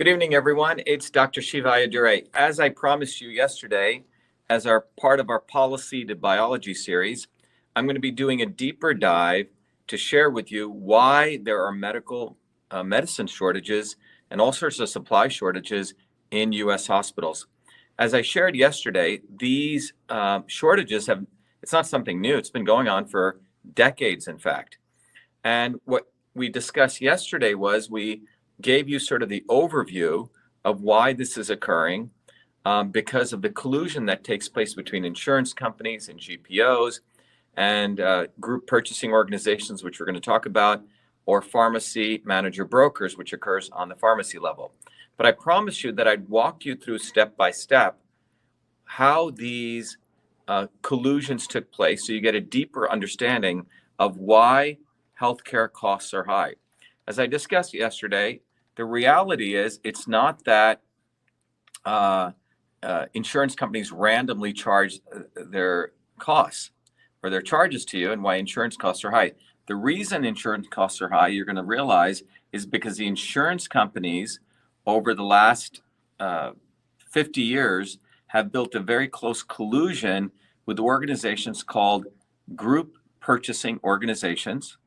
Good evening, everyone. It's Dr. Shiva. As I promised you yesterday, as our part of our Policy to Biology series, I'm going to be doing a deeper dive to share with you why there are medicine shortages and all sorts of supply shortages in U.S. hospitals. As I shared yesterday, these shortages it's not something new. It's been going on for decades, in fact. And what we discussed yesterday was we gave you sort of the overview of why this is occurring because of the collusion that takes place between insurance companies and GPOs and group purchasing organizations, which we're going to talk about, or pharmacy manager brokers, which occurs on the pharmacy level. But I promised you that I'd walk you through step by step how these collusions took place so you get a deeper understanding of why healthcare costs are high. As I discussed yesterday, the reality is it's not that insurance companies randomly charge their costs or their charges to you and why insurance costs are high. The reason insurance costs are high, you're going to realize, is because the insurance companies over the last 50 years have built a very close collusion with organizations called group purchasing organizations,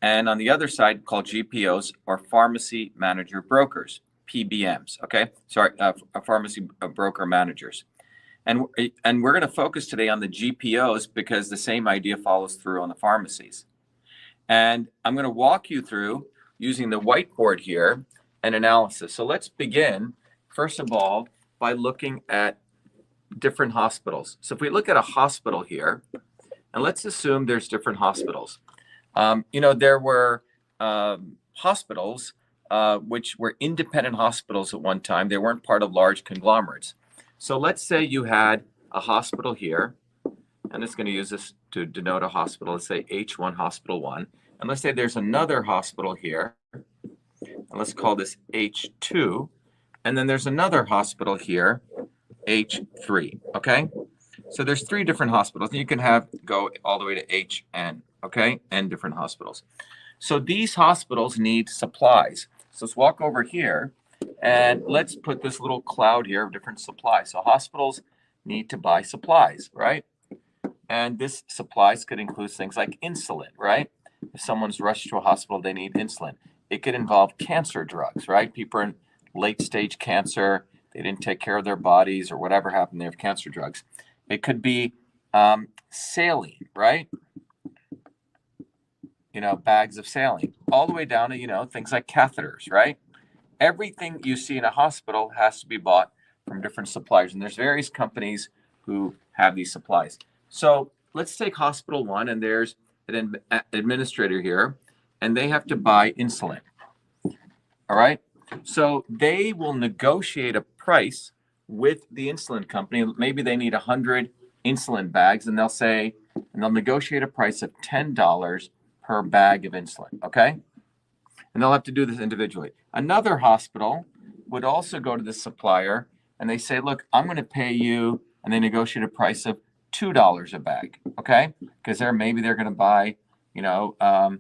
and on the other side called GPOs, or pharmacy manager brokers, PBMs, pharmacy broker managers. And we're going to focus today on the GPOs because the same idea follows through on the pharmacies. And I'm going to walk you through, using the whiteboard here, an analysis. So let's begin, first of all, by looking at different hospitals. So if we look at a hospital here, and let's assume there's different hospitals. There were hospitals which were independent hospitals at one time. They weren't part of large conglomerates. So let's say you had a hospital here. I'm just going to use this to denote a hospital. Let's say H1 Hospital 1. And let's say there's another hospital here. And let's call this H2. And then there's another hospital here, H3. Okay? So there's three different hospitals. And you can go all the way to HN. Okay, and different hospitals. So these hospitals need supplies. So let's walk over here and let's put this little cloud here of different supplies. So hospitals need to buy supplies, right? And this supplies could include things like insulin, right? If someone's rushed to a hospital, they need insulin. It could involve cancer drugs, right? People in late stage cancer, they didn't take care of their bodies or whatever happened, they have cancer drugs. It could be saline, right? Bags of saline, all the way down to, things like catheters, right? Everything you see in a hospital has to be bought from different suppliers. And there's various companies who have these supplies. So let's take hospital one, and there's an administrator here, and they have to buy insulin. All right. So they will negotiate a price with the insulin company. Maybe they need 100 insulin bags, and they'll negotiate a price of $10 per bag of insulin, okay? And they'll have to do this individually. Another hospital would also go to the supplier and they say, look, I'm going to pay you, and they negotiate a price of $2 a bag, okay? Because maybe they're going to buy, 200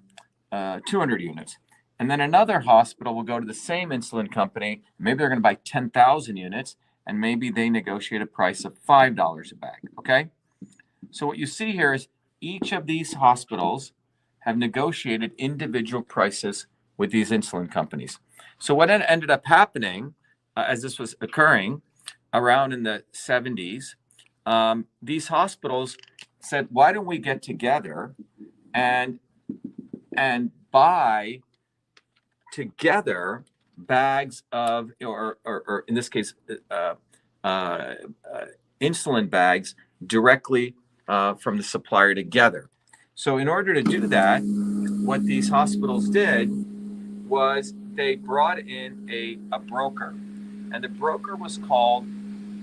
units. And then another hospital will go to the same insulin company. Maybe they're going to buy 10,000 units, and maybe they negotiate a price of $5 a bag, okay? So what you see here is each of these hospitals have negotiated individual prices with these insulin companies. So what ended up happening as this was occurring around in the 70s, these hospitals said, why don't we get together and buy together bags of, or in this case, insulin bags directly from the supplier together. So in order to do that, what these hospitals did was they brought in a broker, and the broker was called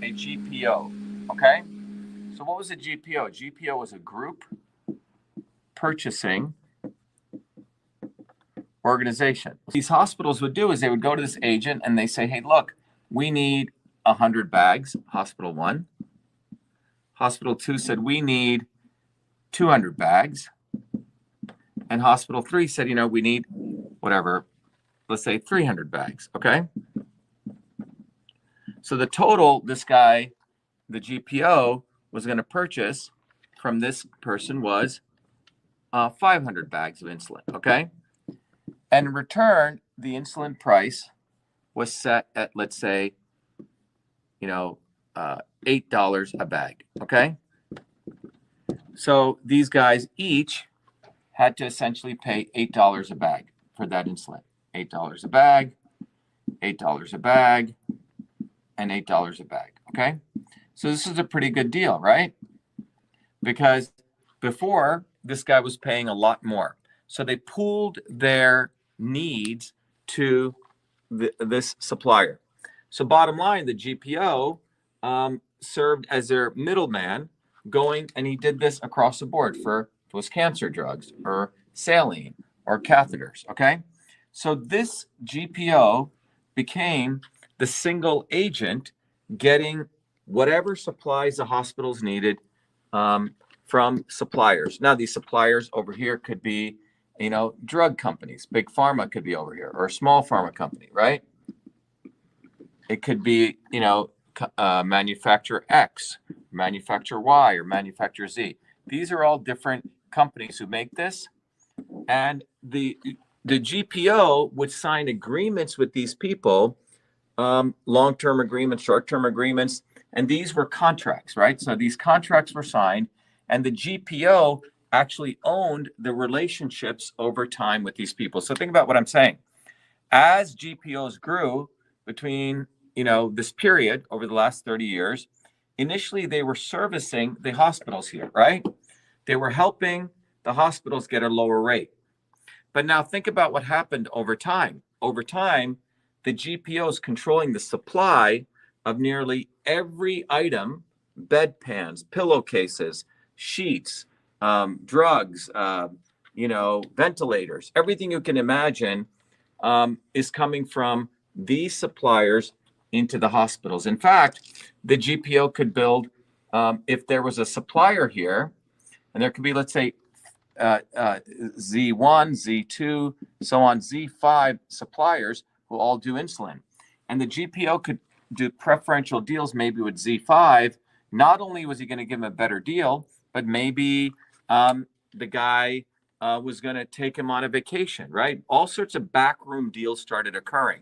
a GPO, okay? So what was a GPO? A GPO was a group purchasing organization. What these hospitals would do is they would go to this agent and they say, hey, look, we need 100 bags, hospital 1. Hospital 2 said, we need 200 bags. And hospital 3 said, we need whatever, let's say 300 bags, okay? So the total this guy, the GPO, was going to purchase from this person was 500 bags of insulin, okay? And in return, the insulin price was set at, let's say, $8 a bag, okay? So these guys each had to essentially pay $8 a bag for that insulin. $8 a bag, $8 a bag, and $8 a bag, okay? So this is a pretty good deal, right? Because before, this guy was paying a lot more. So they pooled their needs to this supplier. So bottom line, the GPO served as their middleman going, and he did this across the board for those cancer drugs or saline or catheters, okay? So this GPO became the single agent getting whatever supplies the hospitals needed from suppliers. Now, these suppliers over here could be, drug companies. Big pharma could be over here, or a small pharma company, right? It could be, manufacturer X, manufacturer Y, or manufacturer Z. These are all different companies who make this. And the GPO would sign agreements with these people, long-term agreements, short-term agreements, and these were contracts, right? So these contracts were signed, and the GPO actually owned the relationships over time with these people. So think about what I'm saying. As GPOs grew between, this period over the last 30 years, initially they were servicing the hospitals here, right? They were helping the hospitals get a lower rate. But now think about what happened over time. Over time, the GPOs controlling the supply of nearly every item, bedpans, pillowcases, sheets, drugs, ventilators, everything you can imagine is coming from these suppliers into the hospitals. In fact, the GPO could build, if there was a supplier here, and there could be, let's say, Z1, Z2, so on, Z5 suppliers who all do insulin. And the GPO could do preferential deals maybe with Z5. Not only was he going to give him a better deal, but maybe the guy was going to take him on a vacation, right? All sorts of backroom deals started occurring.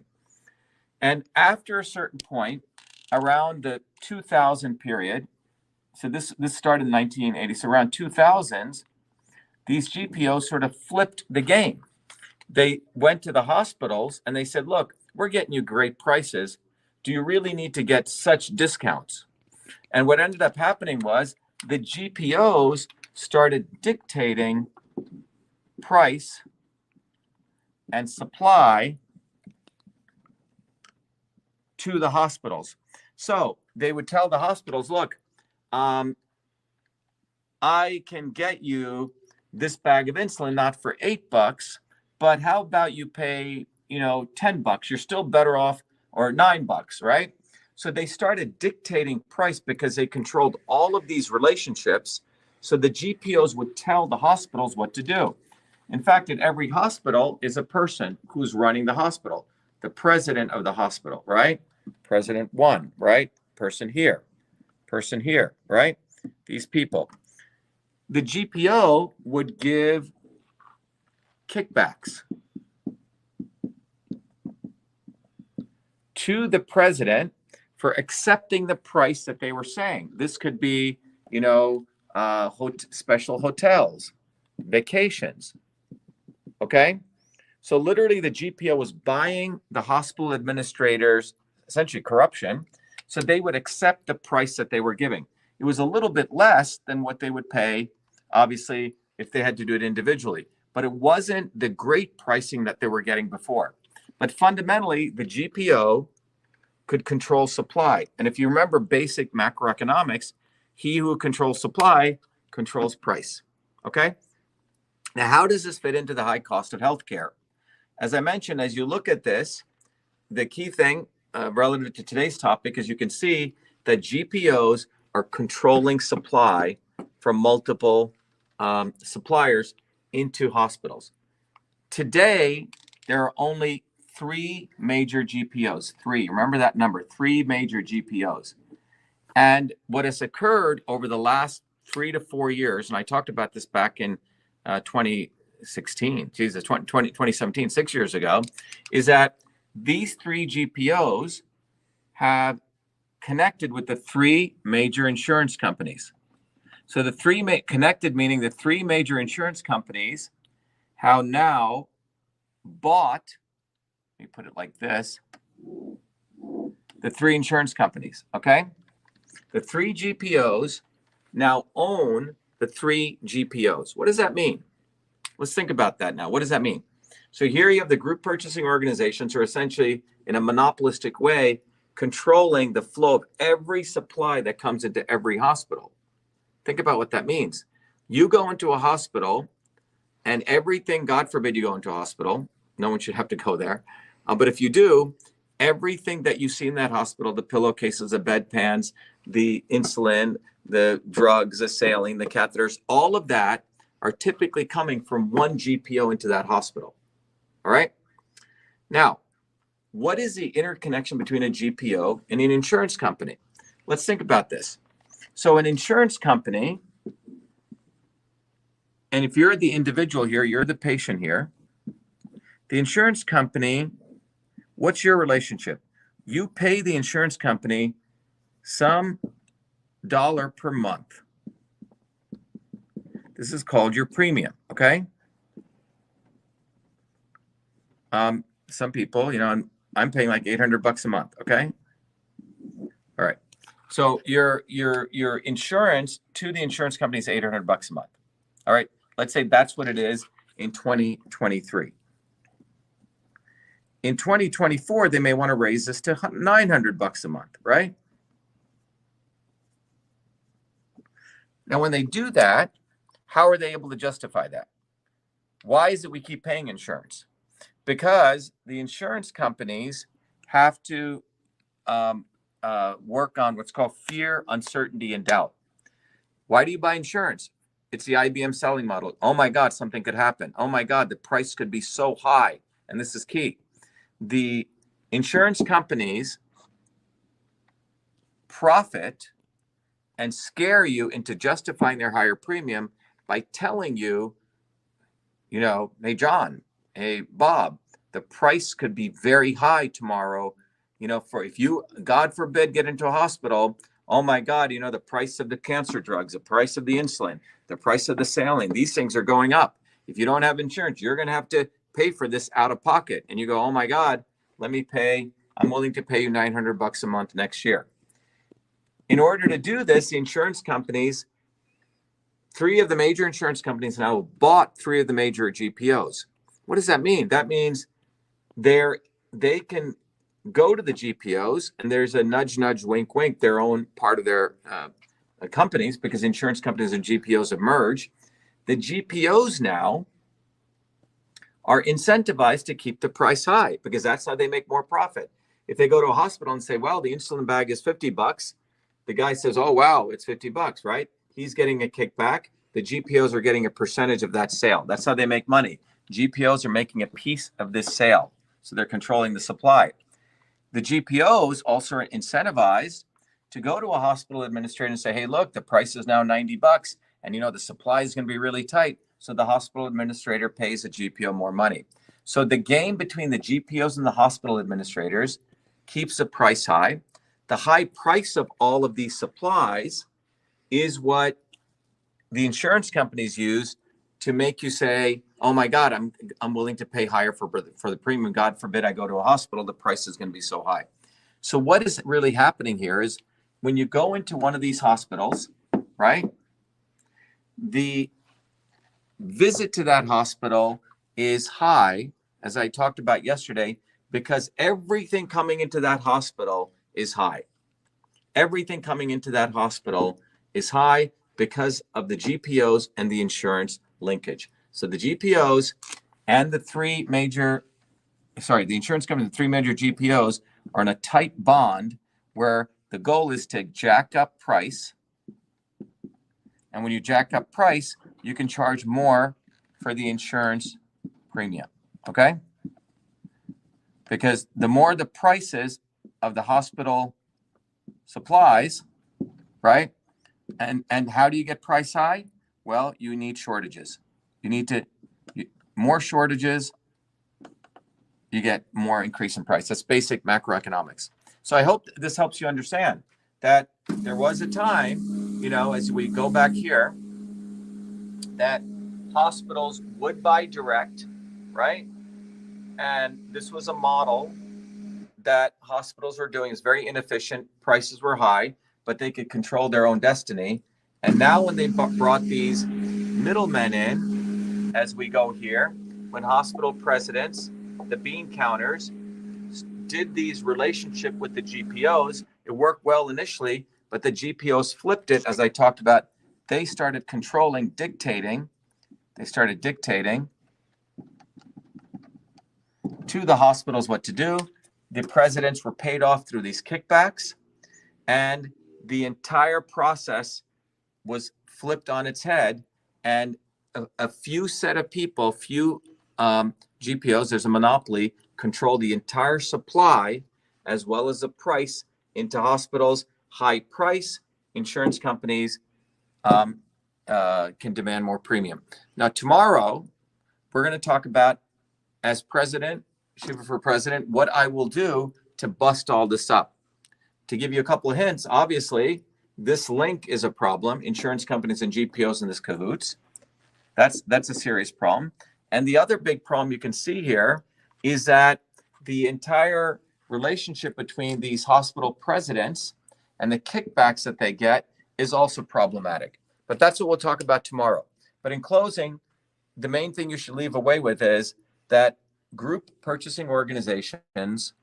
And after a certain point, around the 2000 period, so this started in 1980, so around 2000s, these GPOs sort of flipped the game. They went to the hospitals and they said, look, we're getting you great prices. Do you really need to get such discounts? And what ended up happening was the GPOs started dictating price and supply to the hospitals. So they would tell the hospitals, look, I can get you this bag of insulin, not for $8, but how about you pay, $10? You're still better off, or $9, right? So they started dictating price because they controlled all of these relationships. So the GPOs would tell the hospitals what to do. In fact, in every hospital is a person who's running the hospital, the president of the hospital, right? President one, right? Person here, right? These people. The GPO would give kickbacks to the president for accepting the price that they were saying. This could be, special hotels, vacations. Okay? So literally the GPO was buying the hospital administrators, essentially corruption, so they would accept the price that they were giving. It was a little bit less than what they would pay, obviously, if they had to do it individually. But it wasn't the great pricing that they were getting before. But fundamentally, the GPO could control supply. And if you remember basic macroeconomics, he who controls supply controls price. Okay? Now, how does this fit into the high cost of healthcare? As I mentioned, as you look at this, the key thing relative to today's topic is you can see that GPOs are controlling supply from multiple suppliers into hospitals. Today, there are only three major GPOs. Three. Remember that number, three major GPOs. And what has occurred over the last 3 to 4 years, and I talked about this back in 2017, 6 years ago, is that these three GPOs have connected with the three major insurance companies. So the three connected, meaning the three major insurance companies have now bought, let me put it like this, the three insurance companies, okay? The three GPOs now own the three GPOs. What does that mean? Let's think about that now. What does that mean? So here you have the group purchasing organizations who are essentially, in a monopolistic way, controlling the flow of every supply that comes into every hospital. Think about what that means. You go into a hospital and everything, God forbid you go into a hospital, no one should have to go there. But if you do, everything that you see in that hospital, the pillowcases, the bedpans, the insulin, the drugs, the saline, the catheters, all of that are typically coming from one GPO into that hospital. All right. Now, what is the interconnection between a GPO and an insurance company? Let's think about this. So an insurance company, and if you're the individual here, you're the patient here, the insurance company, what's your relationship? You pay the insurance company some dollar per month. This is called your premium, okay? Some people, I'm paying like $800 a month, okay? All right. So your insurance to the insurance company is $800 a month. All right. Let's say that's what it is in 2023. In 2024, they may want to raise this to $900 a month, right? Now, when they do that, how are they able to justify that? Why is it we keep paying insurance? Because the insurance companies have to work on what's called fear, uncertainty, and doubt. Why do you buy insurance? It's the IBM selling model. Oh my God, something could happen. Oh my God, the price could be so high. And this is key. The insurance companies profit and scare you into justifying their higher premium by telling you, hey, John, hey, Bob, the price could be very high tomorrow. For if you, God forbid, get into a hospital, oh my God, the price of the cancer drugs, the price of the insulin, the price of the saline, these things are going up. If you don't have insurance, you're going to have to pay for this out of pocket. And you go, oh my God, I'm willing to pay you $900 a month next year. In order to do this, the insurance companies, three of the major insurance companies now bought three of the major GPOs. What does that mean? That means they can go to the GPOs, and there's a nudge, nudge, wink, wink, their own part of their companies, because insurance companies and GPOs have merged. The GPOs now are incentivized to keep the price high because that's how they make more profit. If they go to a hospital and say, well, the insulin bag is $50, the guy says, oh, wow, it's $50, right? He's getting a kickback. The GPOs are getting a percentage of that sale. That's how they make money. GPOs are making a piece of this sale. So they're controlling the supply. The GPOs also are incentivized to go to a hospital administrator and say, hey, look, the price is now $90 and the supply is going to be really tight. So the hospital administrator pays the GPO more money. So the game between the GPOs and the hospital administrators keeps the price high. The high price of all of these supplies is what the insurance companies use to make you say, oh my God, I'm willing to pay higher for the premium. God forbid I go to a hospital, the price is going to be so high. So what is really happening here is when you go into one of these hospitals, right, the visit to that hospital is high, as I talked about yesterday, because everything coming into that hospital is high. Everything coming into that hospital is high because of the GPOs and the insurance linkage. So the GPOs and the insurance company, the three major GPOs are in a tight bond where the goal is to jack up price. And when you jack up price, you can charge more for the insurance premium. Okay? because the more the prices of the hospital supplies, right? And how do you get price high? Well, you need shortages. You need more shortages, you get more increase in price. That's basic macroeconomics. So I hope this helps you understand that there was a time, as we go back here, that hospitals would buy direct, right? And this was a model that hospitals were doing. Is very inefficient. Prices were high, but they could control their own destiny. And now when they brought these middlemen in, as we go here, when hospital presidents, the bean counters, did these relationship with the GPOs, it worked well initially, but the GPOs flipped it, as I talked about. They started controlling, dictating. They started dictating to the hospitals what to do. The presidents were paid off through these kickbacks, and the entire process was flipped on its head. And a few set of people, GPOs, there's a monopoly, control the entire supply as well as the price into hospitals. High price, insurance companies can demand more premium. Now, tomorrow, we're going to talk about, as president, Shiva for president, what I will do to bust all this up. To give you a couple of hints, obviously, this link is a problem. Insurance companies and GPOs in this cahoots. That's a serious problem. And the other big problem you can see here is that the entire relationship between these hospital presidents and the kickbacks that they get is also problematic. But that's what we'll talk about tomorrow. But in closing, the main thing you should leave away with is that group purchasing organizations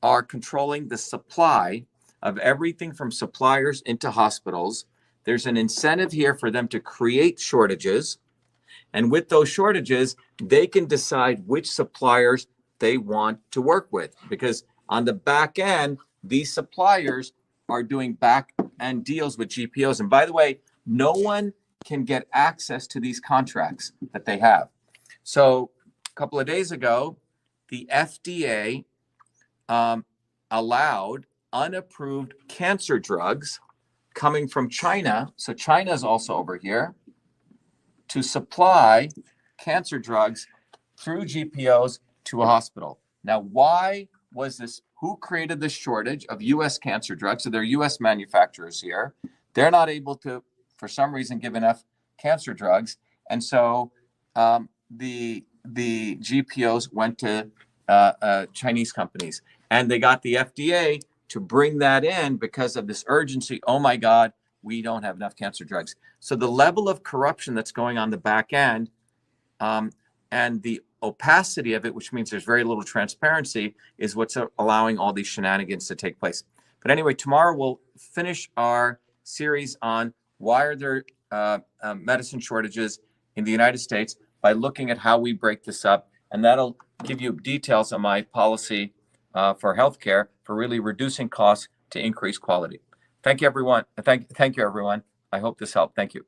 are controlling the supply of everything from suppliers into hospitals. There's an incentive here for them to create shortages. And with those shortages, they can decide which suppliers they want to work with. Because on the back end, these suppliers are doing back end deals with GPOs. And by the way, no one can get access to these contracts that they have. So a couple of days ago, the FDA allowed unapproved cancer drugs coming from China. So China is also over here to supply cancer drugs through GPOs to a hospital. Now, why was this? Who created this shortage of U.S. cancer drugs? So they're U.S. manufacturers here. They're not able to, for some reason, give enough cancer drugs. And so the GPOs went to Chinese companies. And they got the FDA to bring that in because of this urgency. Oh my God, we don't have enough cancer drugs. So the level of corruption that's going on the back end and the opacity of it, which means there's very little transparency, is what's allowing all these shenanigans to take place. But anyway, tomorrow we'll finish our series on why are there medicine shortages in the United States by looking at how we break this up. And that'll give you details on my policy for healthcare for really reducing costs to increase quality. Thank you, everyone. Thank you, everyone. I hope this helped. Thank you.